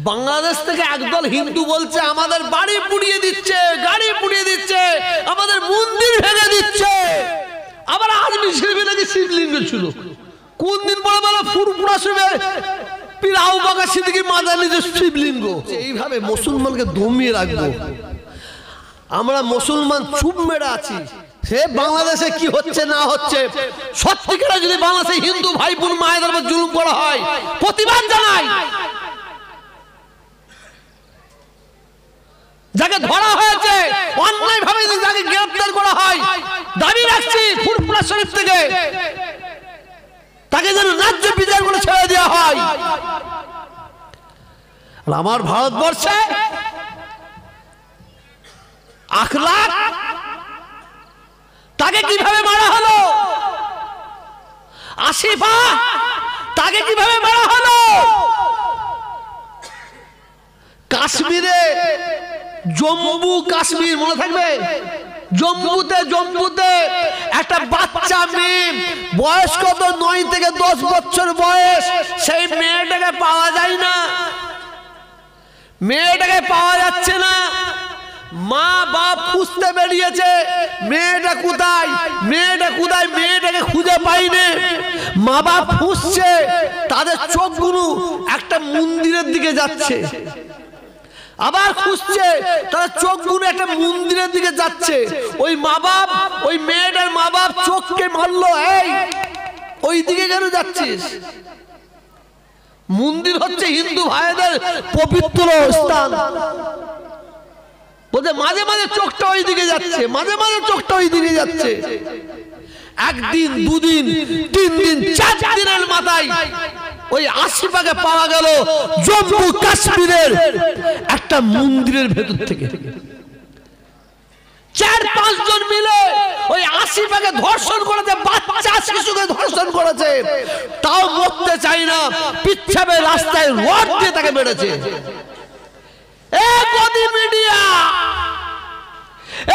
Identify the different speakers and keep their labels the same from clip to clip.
Speaker 1: বাংলাদেশ থেকে একদল হিন্দু বলছে আমাদের বাড়ি পুড়িয়ে দিচ্ছে, গাড়ি পুড়িয়ে দিচ্ছে, আমাদের মন্দির ভেঙে দিচ্ছে। আবার আজমি শরীফে নাকি শিবলিঙ্গ ছিল। কোন দিন পরে বলো ফুরফুরা শরীফে পীর আবু বকর সিদ্দিকী মাদানী যে শিবলিঙ্গ। এইভাবে মুসলমানকে দমিয়ে রাখবো। আমরা মুসলমান চুপ মেরে আছি। সে বাংলাদেশে কি হচ্ছে না হচ্ছে, সত্যিকারে যদি বাংলাদেশে হিন্দু ভাই বোন মায়েদের উপর জুলুম করা হয় প্রতিবাদ জানাই। যাকে ধরা হয়েছে অন্যায় ভাবে যাকে গ্রেফতার করা হয় দাবি রাখছি ফুরফুরা শরীফ থেকে তাকে যেন ন্যায্য বিচার করে ছেড়ে দেওয়া হয়। আমার ভারতবর্ষে আখলাক তাকে কিভাবে মারা হলো, আসিফা তাকে কিভাবে মারা হলো, কাশ্মীরে জম্মু কাশ্মীর মনে থাকবে, জম্মুতে একটা বাচ্চা মেয়ে বয়স কত 9 থেকে 10 বছর বয়স, সেই মেয়েটাকে পাওয়া যায় না, মেয়েটাকে পাওয়া যাচ্ছে না। মা বাপ খুঁজতে বেরিয়েছে মেয়েটা কোথায়, মেয়েটাকে খুঁজে পাইনি। মা বাপ খুঁজছে, তাদের চোখগুলো একটা মন্দিরের দিকে যাচ্ছে, আবার খুঁজছে তারা চোখগুলো একটা মন্দিরের দিকে যাচ্ছে। ওই মা বাপ, ওই মেয়েটার মা বাপ চোখকে মারলো, এই ওই দিকে কেন যাচ্ছিস? মন্দির হচ্ছে হিন্দু ভাইদের পবিত্র স্থান। বলতে মাঝে মাঝে চোখটা ওই দিকে যাচ্ছে, মাঝে মাঝে চোখটা ওই দিকে যাচ্ছে। একদিন, দুদিন, 3 দিন, 4 দিনের মাথায় ওই আসিফাকে পাওয়া গেল জম্মু কাশ্মীরের একটা মন্দিরের ভেতর থেকে। 4-5 জন মিলে ওই আসিফাকে ধর্ষণ করেছে, বাচ্চা শিশুকে ধর্ষণ করেছে, তাও মরতে চাই না, পিচ্ছাবে রাস্তায় রড দিয়ে তাকে মেরেছে। এ গদি মিডিয়া,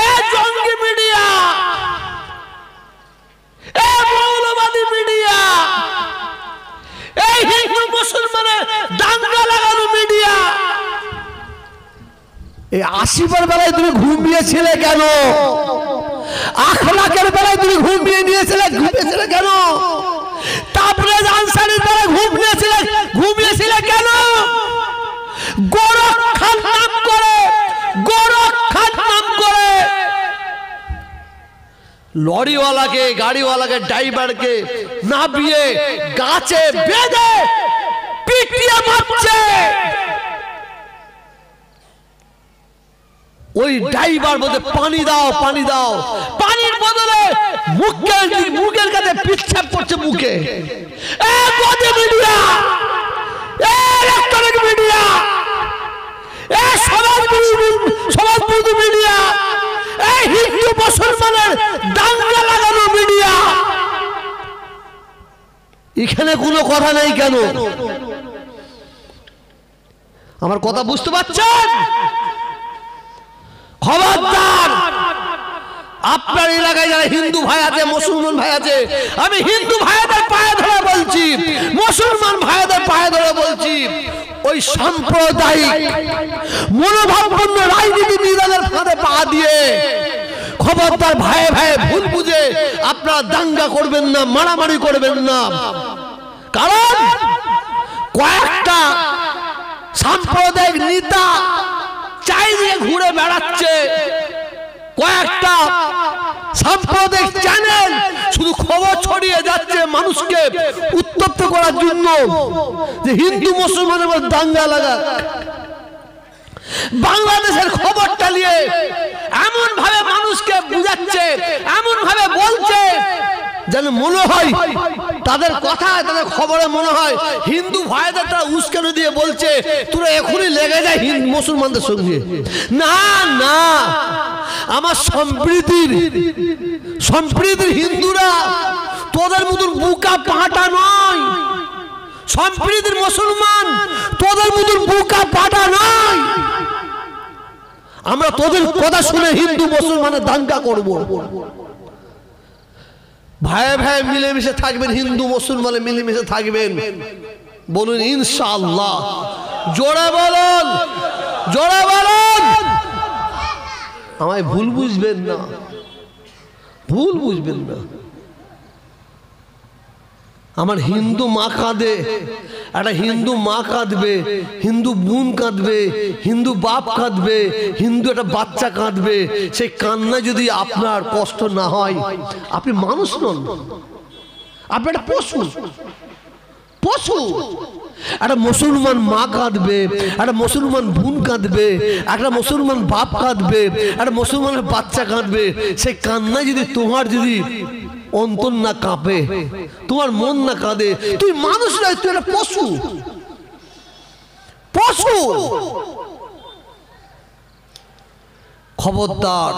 Speaker 1: এ জঙ্গি মিডিয়া, এ মৌলবাদী মিডিয়া, এই হিন্দু মুসলমানের দাঙ্গা লাগানো মিডিয়া, এই আসিফার বেলায় তুমি ঘুমিয়েছিলে কেন? আখলাকের বেলায় তুমি ঘুমিয়েছিলে কেন? তাবরেজ আনসারীর বেলায় ঘুমিয়েছিলে কেন? গোরক্ষার নাম করে লরিওয়ালাকে, গাড়িওয়ালাকে, ড্রাইভারকে নামিয়ে গাছে বেঁধে পিটিয়ে মারছে। ওই ড্রাইভার বলতে পানি দাও, পানির বদলে মুখের কাছে পিচ্ছাপ করছে মুখে। মিডিয়া, ইলেকট্রনিক মিডিয়া, সমাজবিরোধী মিডিয়া, এই হিন্দু মুসলমানের দাঙ্গা লাগানো মিডিয়া, এখানে কোনো কথা নেই কেন? আমার কথা বুঝতে পারছেন? খবরদার, আপনার এলাকায় যারা হিন্দু ভাই আছে, মুসলমান ভাই আছে, আমি হিন্দু ভাইদের পায়ে ধরে বলছি, মুসলমান ভাইদের পায়ে ধরে বলছি, ওই সাম্প্রদায়িক মনোভাবপূর্ণ রাজনীতি বিধানের ফাঁদে পা দিয়ে খবরদার ভাইয়ে ভাইয়ে ভুল বুঝে আপনারা দাঙ্গা করবেন না, মারামারি করবেন না। কারণ কয়েকটা সাম্প্রদায়িক নেতা চারিদিকে ঘুরে বেড়াচ্ছে, কয়েকটা সাম্প্রদায়িক চ্যানেল শুধু খবর ছড়িয়ে যাচ্ছে মানুষকে উত্তপ্ত করার জন্য যে হিন্দু মুসলমানের মধ্যে দাঙ্গা লাগা। বাংলাদেশের খবরটা নিয়ে এমন ভাবে মানুষকে বুঝাচ্ছে, এমন ভাবে বলছে যেন মনে হয় তাদের কথা, তাদের খবরে মনে হয় হিন্দু ভাইদের তারা উস্কানি দিয়ে বলছে তোরা এখনই লেগে যায় হিন্দু মুসলমানদের সঙ্গে। না না, আমার সম্প্রীতির হিন্দুরা তোদের মতন বুকা পাটা নয়, সম্প্রীতির মুসলমান তোদের মতন বুকা পাটা নয়। আমরা তোদের কথা শুনে হিন্দু মুসলমানের দাঙ্গা করব। ভাই ভাই মিলেমিশে থাকবেন, হিন্দু মুসলমানে মিলেমিশে থাকবেন, বলুন ইনশাআল্লাহ। জোরে বলুন, জোরে বলুন। আমায় ভুল বুঝবেন না, ভুল বুঝবেন না। আমার হিন্দু মা কাঁদে, একটা হিন্দু মা কাঁদবে, হিন্দু বোন কাঁদবে, হিন্দু বাপ কাঁদবে, হিন্দু একটা বাচ্চা কাঁদবে। সেই কান্না যদি আপনার কষ্ট না হয়, আপনি মানুষ নন, আপনি একটা পশু। পশু। একটা মুসলমান মা কাঁদবে, একটা মুসলমান বোন কাঁদবে, একটা মুসলমান বাপ কাঁদবে, একটা মুসলমানের বাচ্চা কাঁদবে। সেই কান্না যদি তোমার যদি অন্তর না কাঁপে, তোমার মন না কাঁদে, তুই মানুষ নয়, তুই একটা পশু। পশু। খবরদার,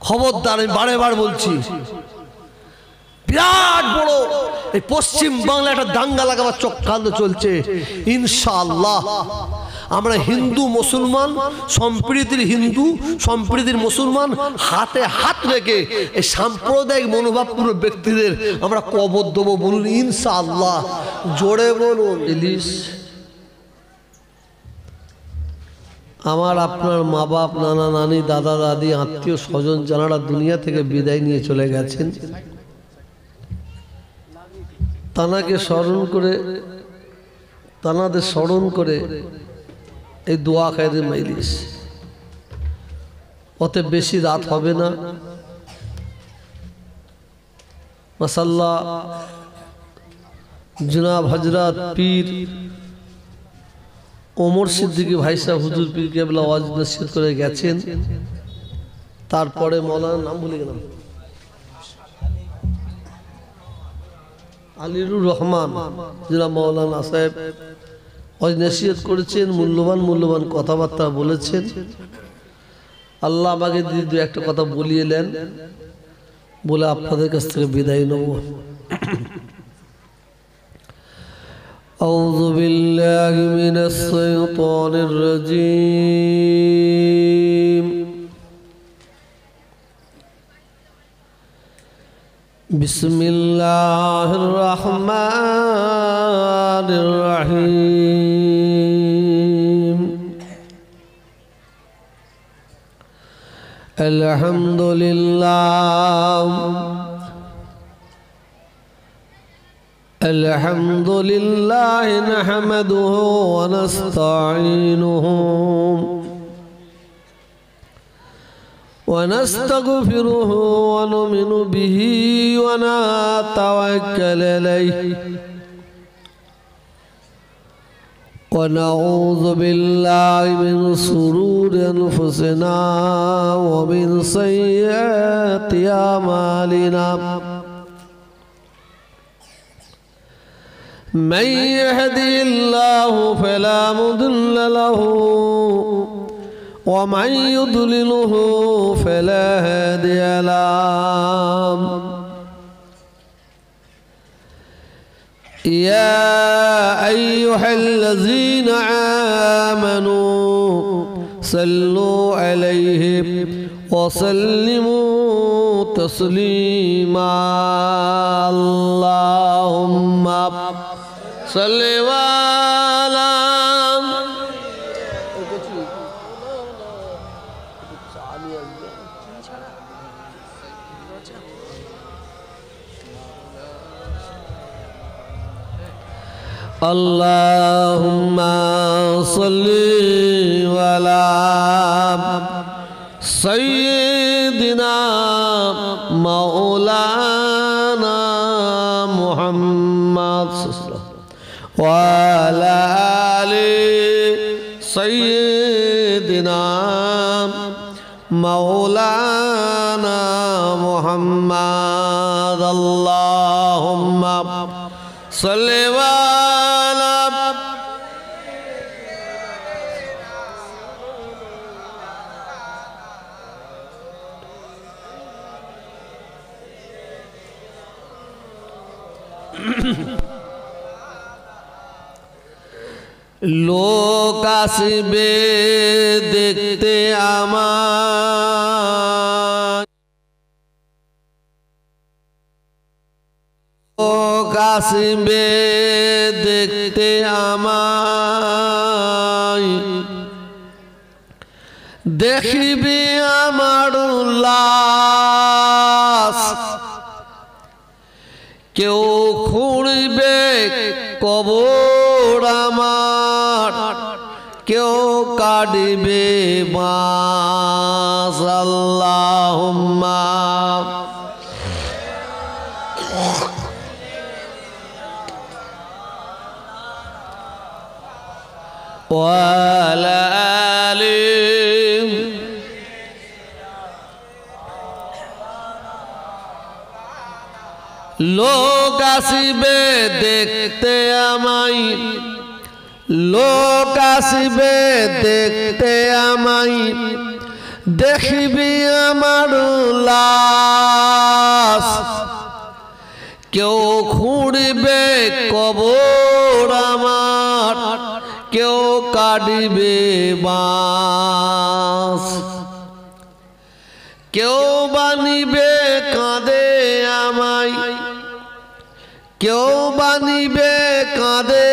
Speaker 1: খবরদার, আমি বারে বার বলছি, বিরাট বড় এই পশ্চিম বাংলা একটা দাঙ্গা লাগাবার চক্রান্ত চলছে। ইনশাআল্লাহ আমরা হিন্দু মুসলমান সম্প্রীতির হিন্দু সম্প্রীতির মুসলমান হাতে হাত রেখে এই সাম্প্রদায়িক মনোভাবপূর্ণ ব্যক্তিদের আমরা কবর দেবো। বলুন ইনশাআল্লাহ, জোরে বলুন। ইলিশ আমার আপনার মা বাপ, নানা নানি, দাদা দাদি, আত্মীয় স্বজন যারা দুনিয়া থেকে বিদায় নিয়ে চলে গেছেন, তানাকে স্মরণ করে, তানাদের স্মরণ করে এই দোয়া খায়রে মাইলিস। অতএব বেশি রাত হবে না। মাশাআল্লাহ জনাব হযরত পীর ওমর সিদ্দিকী ভাই সাহেব হুজুর পীর কেবলা ওয়াজ নসিহত করে গেছেন। তারপরে মৌলানা নাম ভুলে গেলাম, আলিরুর রহমান জনাব মৌলানা সাহেব ওয়াজ নসিহত করেছেন, মূল্যবান মূল্যবান কথাবার্তা বলেছেন। আল্লাহ আমাকে দিদি দু একটা কথা বলিয়ে নেন, বলে আপনাদের কাছ থেকে বিদায় নেব। আউযু বিল্লাহি মিনাশ শাইতানির রাজীম। বিসমিল্লাহির রহমানির রহিম। আলহামদুলিল্লাহ আলহামদুলিল্লাহ নাহমাদুহু ওয়া নাস্তাঈনুহু ওয়া নাস্তাগফিরুহু ওয়া নু'মিনু বিহি ওয়া নাতাওয়াক্কালু আলাইহি ওয়া নাউযু বিল্লাহি মিন শুরুরি আনফুসিনা ওয়া মিন সাইয়্যাতি আমালিনা। من يهدي الله فلا مضل له ومن يضلله فلا هادي له. يا أيها الذين آمنوا صلوا عليه وسلموا تسليما. اللهم صل على اللهم صل على سيدنا مولانا محمد وعلى آل سيدنا مولانا محمد. اللهم صل على লোক আসবে দেখতে আমার, লোক আসবে দেখতে আমার, দেখিবি আমার লাশ, কেউ খুঁড়বে কবর আমার, কেউ কাটবে বাঁশ। আল্লাহুম্মা ওয়ালা আলি। লোক আসিবে দেখতে আমায়, লোক আসিবে দেখতে আমায়, দেখিবি আমার লাশ, কেউ খুঁড়বে কবর আমার, কেউ কাটবে বাঁশ। কেউ বানিবে কাঁদে আমায়, কেউ বানিবে কাঁদে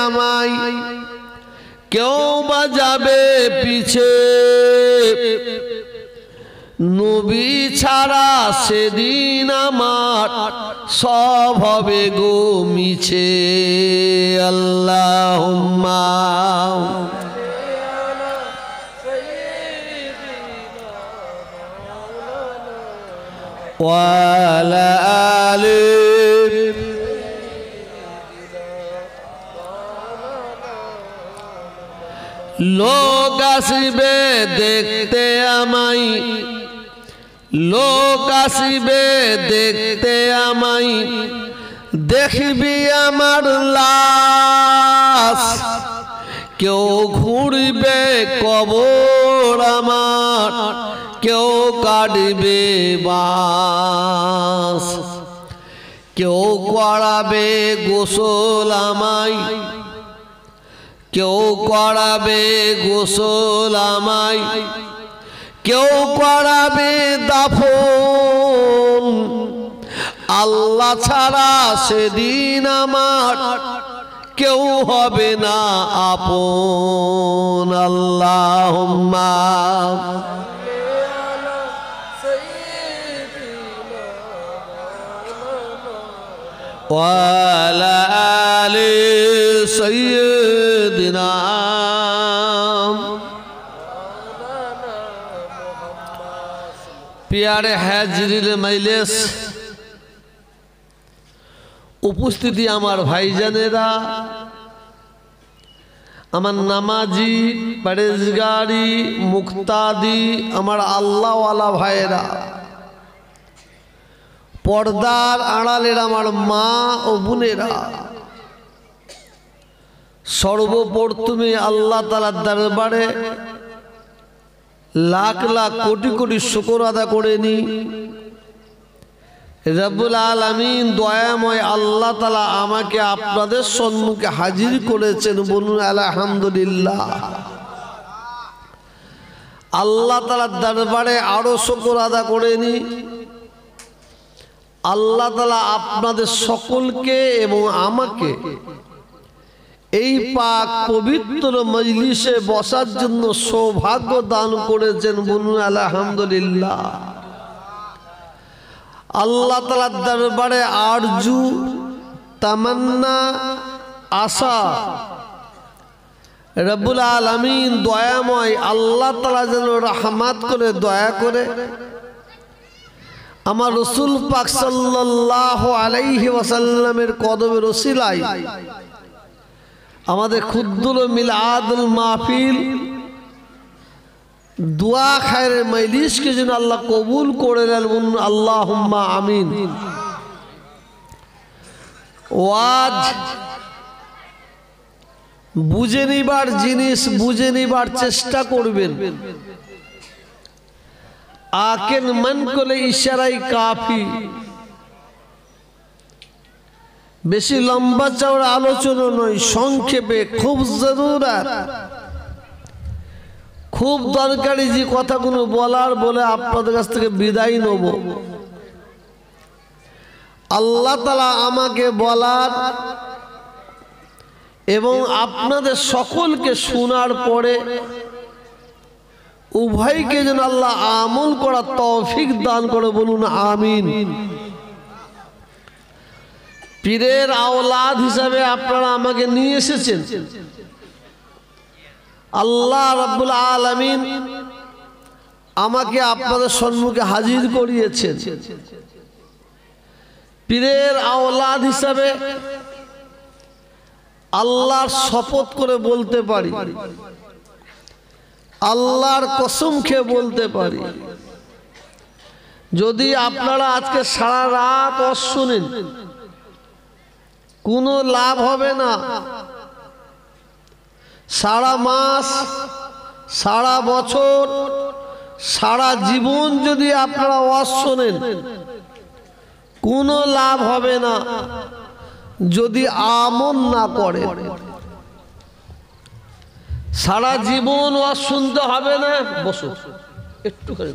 Speaker 1: আমায়, কেউ বাজাবে পিছে, নবী ছাড়া সেদিন আমার সব হবে গো মিছে। আল্লাহুম্মা ওয়ালা আলি। লোক আসিবে দেখতে আমায়, লোক আসিবে দেখতে আমায়, দেখিবি আমার লাশ, কেউ ঘুরবে কবর আমার, কেউ কাটবে বাঁশ। কেউ করাবে গোসল আমায়, কেউ করাবে গোসল আমায়, কেউ করাবে দাফন। আল্লাহ ছাড়া সেদিন আমার কেউ হবে না আপন। আল্লাহুম্মা ওয়ালা আলি সাইয়্যিদিনা। प्यारे हाजिरिन मजलिस, उपस्थिति आमार भाईजानेरा, आमार नामाजी परेजगारी मुक्तादी आमार आल्लाह वाला भाईरा, पर्दार आड़ालेर आमार मा ओ बोनेरा, सर्वप्रथमे आल्लाह ताआलार दरबारे लाख लाख कोटि कोटि शुक्र आदा करे नी। रब्बुल आलामीन दयामय आल्लाह ताआला आमाके आपनादेर सम्मुखे हाजिर करेছেন, বলুন আলহামদুলিল্লাহ। আল্লাহ তাআলার দরবারে আরো শুকর আদা করে নি। আল্লাহ তাআলা আপনাদের সকলকে এবং আমাকে এই পাক পবিত্র মজলিসে বসার জন্য সৌভাগ্য দান করেছেন, বলুন আলহামদুলিল্লাহ। আল্লাহ তাআলার দরবারে আরজু তামান্না আশা রব্বুল আলামিন দয়াময় আল্লাহ তাআলা যেন রহমত করে দয়া করে আমার রাসূল পাক সাল্লাল্লাহু আলাইহি ওয়াসাল্লামের কদমের ওসিলায় আমাদের ক্ষুদ্র মিলাদুল মাহফিল दुआ खैर मजलिस के जन अल्लाह कबूल करे नेन, अल्लाहुम्मा आमीन। आज बुझे निबार जिनिस बुझे निबार चेष्टा करबेन, आकेन मन करले इशाराई काफी। बेशी लम्बा चौड़ा आलोचना नय, संक्षेपे खूब जरूरत खूब दरकारी जे कथागुलो बोलार बोले आपनादेर काछ थेके बिदाय नेब। आल्लाह ताआला आमाके बोलार एवं आपनादेर सकलके शोनार परे উভয়কে যেন আল্লাহ আমল করার তৌফিক দান করে, বলুন আমিন। পীরের আওলাদ হিসাবে আপনারা আমাকে নিয়ে এসেছেন, আল্লাহ রাব্বুল আলামিন আমাকে আপনাদের সম্মুখে হাজির করিয়েছেন। পীরের আওলাদ হিসাবে আল্লাহর শপথ করে বলতে পারি, আল্লাহর কসম খেয়ে বলতে পারি, যদি আপনারা আজকে সারা রাত ওয়াজ শুনেন কোনো লাভ হবে না। সারা মাস, সারা বছর, সারা জীবন যদি আপনারা ওয়াজ শোনেন কোনো লাভ হবে না যদি আমল না করে। সারা জীবন ওয়াজ শুনতে হবে না, বসো একটুখানি।